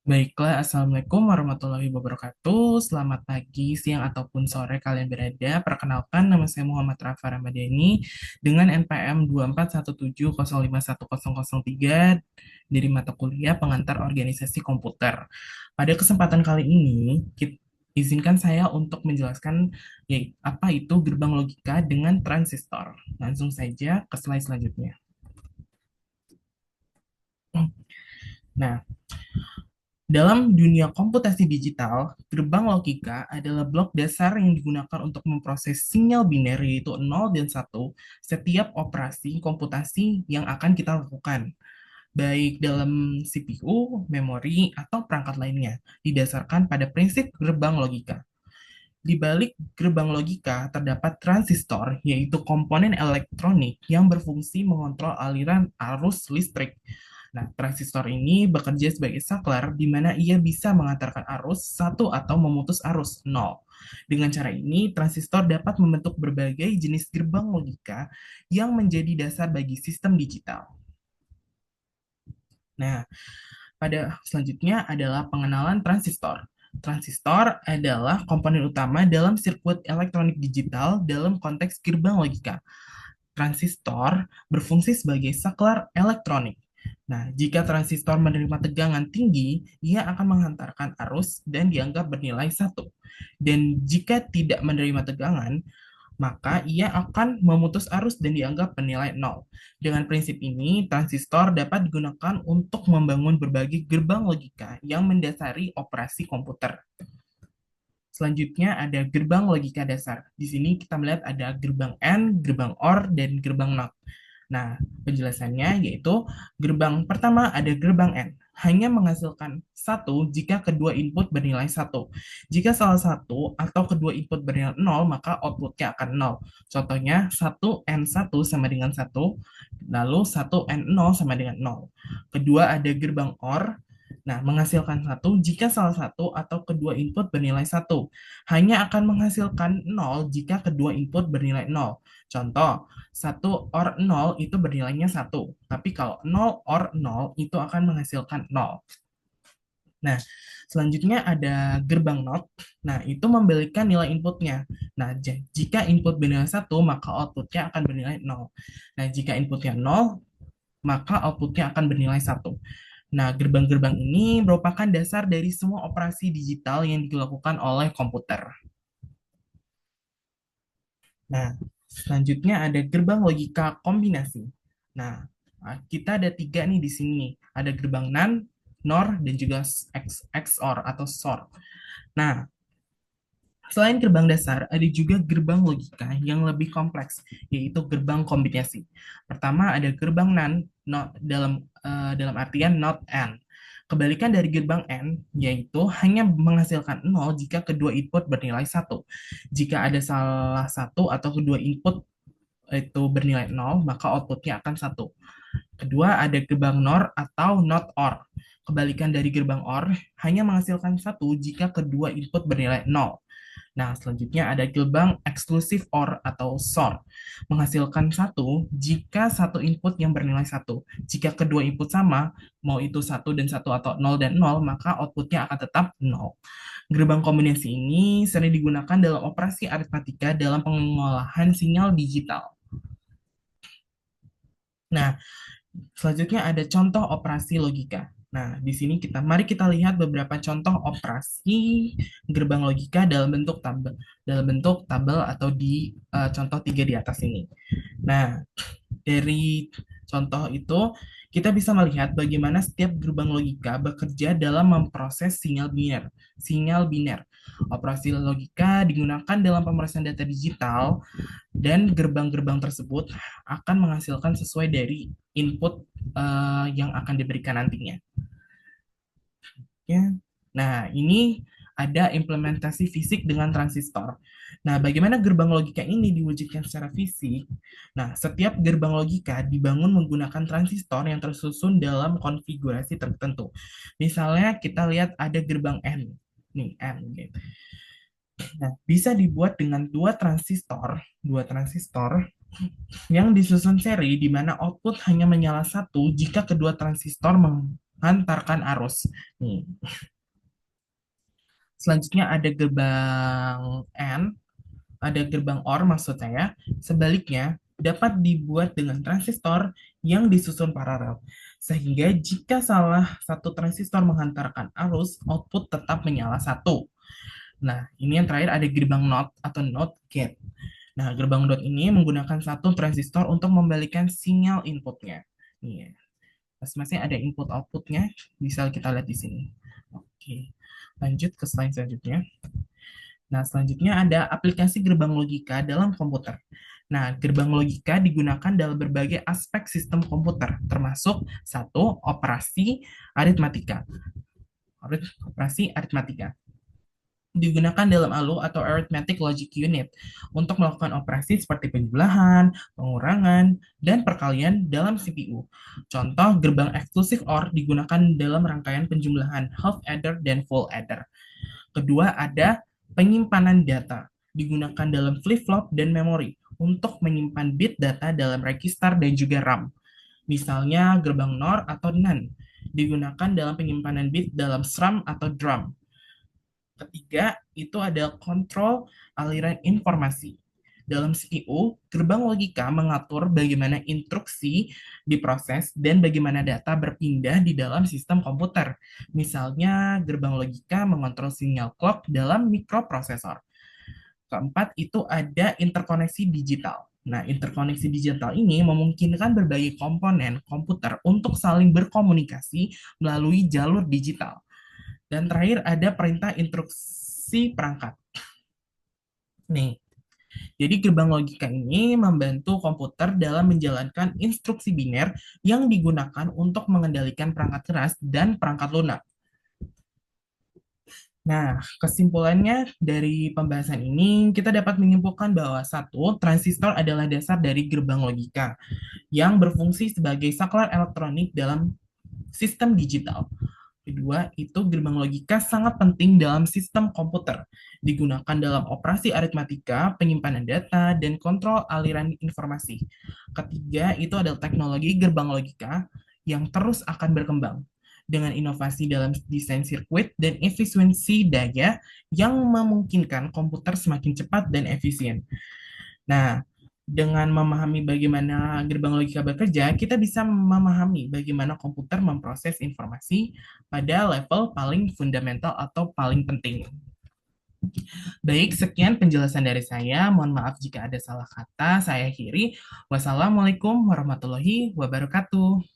Baiklah, Assalamualaikum warahmatullahi wabarakatuh. Selamat pagi, siang, ataupun sore kalian berada. Perkenalkan, nama saya Muhammad Rafa Ramadhani dengan NPM 24170511003 dari mata kuliah pengantar organisasi komputer. Pada kesempatan kali ini, izinkan saya untuk menjelaskan apa itu gerbang logika dengan transistor. Langsung saja ke slide selanjutnya. Nah, dalam dunia komputasi digital, gerbang logika adalah blok dasar yang digunakan untuk memproses sinyal biner yaitu 0 dan 1 setiap operasi komputasi yang akan kita lakukan, baik dalam CPU, memori, atau perangkat lainnya, didasarkan pada prinsip gerbang logika. Di balik gerbang logika terdapat transistor, yaitu komponen elektronik yang berfungsi mengontrol aliran arus listrik. Nah, transistor ini bekerja sebagai saklar di mana ia bisa mengantarkan arus satu atau memutus arus nol. Dengan cara ini, transistor dapat membentuk berbagai jenis gerbang logika yang menjadi dasar bagi sistem digital. Nah, pada selanjutnya adalah pengenalan transistor. Transistor adalah komponen utama dalam sirkuit elektronik digital dalam konteks gerbang logika. Transistor berfungsi sebagai saklar elektronik. Nah, jika transistor menerima tegangan tinggi, ia akan menghantarkan arus dan dianggap bernilai satu. Dan jika tidak menerima tegangan, maka ia akan memutus arus dan dianggap bernilai nol. Dengan prinsip ini, transistor dapat digunakan untuk membangun berbagai gerbang logika yang mendasari operasi komputer. Selanjutnya ada gerbang logika dasar. Di sini kita melihat ada gerbang AND, gerbang OR, dan gerbang NOT. Nah, penjelasannya yaitu gerbang pertama ada gerbang N, hanya menghasilkan satu jika kedua input bernilai satu. Jika salah satu atau kedua input bernilai nol, maka outputnya akan nol. Contohnya, satu n satu sama dengan satu, lalu satu n nol sama dengan nol. Kedua ada gerbang OR, nah, menghasilkan satu jika salah satu atau kedua input bernilai satu. Hanya akan menghasilkan nol jika kedua input bernilai nol. Contoh, satu or nol itu bernilainya satu. Tapi kalau nol or nol itu akan menghasilkan nol. Nah, selanjutnya ada gerbang NOT. Nah, itu membalikan nilai inputnya. Nah, jika input bernilai satu, maka outputnya akan bernilai nol. Nah, jika inputnya nol, maka outputnya akan bernilai satu. Nah, gerbang-gerbang ini merupakan dasar dari semua operasi digital yang dilakukan oleh komputer. Nah, selanjutnya ada gerbang logika kombinasi. Nah, kita ada tiga nih di sini. Ada gerbang NAND, NOR, dan juga XOR atau SOR. Nah, selain gerbang dasar, ada juga gerbang logika yang lebih kompleks, yaitu gerbang kombinasi. Pertama ada gerbang NAND, dalam artian not AND. Kebalikan dari gerbang AND, yaitu hanya menghasilkan nol jika kedua input bernilai satu. Jika ada salah satu atau kedua input itu bernilai nol, maka outputnya akan satu. Kedua, ada gerbang NOR atau not OR. Kebalikan dari gerbang OR, hanya menghasilkan satu jika kedua input bernilai nol. Nah, selanjutnya ada gerbang eksklusif OR atau SOR. Menghasilkan satu jika satu input yang bernilai satu. Jika kedua input sama, mau itu satu dan satu atau nol dan nol, maka outputnya akan tetap nol. Gerbang kombinasi ini sering digunakan dalam operasi aritmatika dalam pengolahan sinyal digital. Nah, selanjutnya ada contoh operasi logika. Nah, di sini mari kita lihat beberapa contoh operasi gerbang logika dalam bentuk tabel atau di contoh tiga di atas ini. Nah, dari contoh itu kita bisa melihat bagaimana setiap gerbang logika bekerja dalam memproses sinyal biner. Sinyal biner. Operasi logika digunakan dalam pemrosesan data digital dan gerbang-gerbang tersebut akan menghasilkan sesuai dari input yang akan diberikan nantinya. Ya. Nah, ini ada implementasi fisik dengan transistor. Nah, bagaimana gerbang logika ini diwujudkan secara fisik? Nah, setiap gerbang logika dibangun menggunakan transistor yang tersusun dalam konfigurasi tertentu. Misalnya kita lihat ada gerbang N. Nih, N. Gitu. Nah, bisa dibuat dengan dua transistor yang disusun seri di mana output hanya menyala satu jika kedua transistor menghantarkan arus. Nih, selanjutnya ada gerbang N, ada gerbang OR maksud saya. Sebaliknya, dapat dibuat dengan transistor yang disusun paralel. Sehingga jika salah satu transistor menghantarkan arus, output tetap menyala satu. Nah, ini yang terakhir ada gerbang NOT atau NOT gate. Nah, gerbang dot ini menggunakan satu transistor untuk membalikan sinyal inputnya. Nih, masing-masing ada input outputnya, bisa kita lihat di sini. Oke, lanjut ke slide selanjutnya. Nah, selanjutnya ada aplikasi gerbang logika dalam komputer. Nah, gerbang logika digunakan dalam berbagai aspek sistem komputer, termasuk satu, aritmatika. Operasi aritmatika digunakan dalam ALU atau Arithmetic Logic Unit untuk melakukan operasi seperti penjumlahan, pengurangan, dan perkalian dalam CPU. Contoh, gerbang eksklusif OR digunakan dalam rangkaian penjumlahan half adder dan full adder. Kedua, ada penyimpanan data digunakan dalam flip-flop dan memori untuk menyimpan bit data dalam register dan juga RAM. Misalnya gerbang NOR atau NAND digunakan dalam penyimpanan bit dalam SRAM atau DRAM. Ketiga, itu ada kontrol aliran informasi. Dalam CPU, gerbang logika mengatur bagaimana instruksi diproses dan bagaimana data berpindah di dalam sistem komputer. Misalnya, gerbang logika mengontrol sinyal clock dalam mikroprosesor. Keempat, itu ada interkoneksi digital. Nah, interkoneksi digital ini memungkinkan berbagai komponen komputer untuk saling berkomunikasi melalui jalur digital. Dan terakhir ada perintah instruksi perangkat. Nih, jadi gerbang logika ini membantu komputer dalam menjalankan instruksi biner yang digunakan untuk mengendalikan perangkat keras dan perangkat lunak. Nah, kesimpulannya dari pembahasan ini, kita dapat menyimpulkan bahwa satu, transistor adalah dasar dari gerbang logika yang berfungsi sebagai saklar elektronik dalam sistem digital. Kedua, itu gerbang logika sangat penting dalam sistem komputer, digunakan dalam operasi aritmatika, penyimpanan data, dan kontrol aliran informasi. Ketiga, itu adalah teknologi gerbang logika yang terus akan berkembang dengan inovasi dalam desain sirkuit dan efisiensi daya yang memungkinkan komputer semakin cepat dan efisien. Nah, dengan memahami bagaimana gerbang logika bekerja, kita bisa memahami bagaimana komputer memproses informasi pada level paling fundamental atau paling penting. Baik, sekian penjelasan dari saya. Mohon maaf jika ada salah kata. Saya akhiri. Wassalamualaikum warahmatullahi wabarakatuh.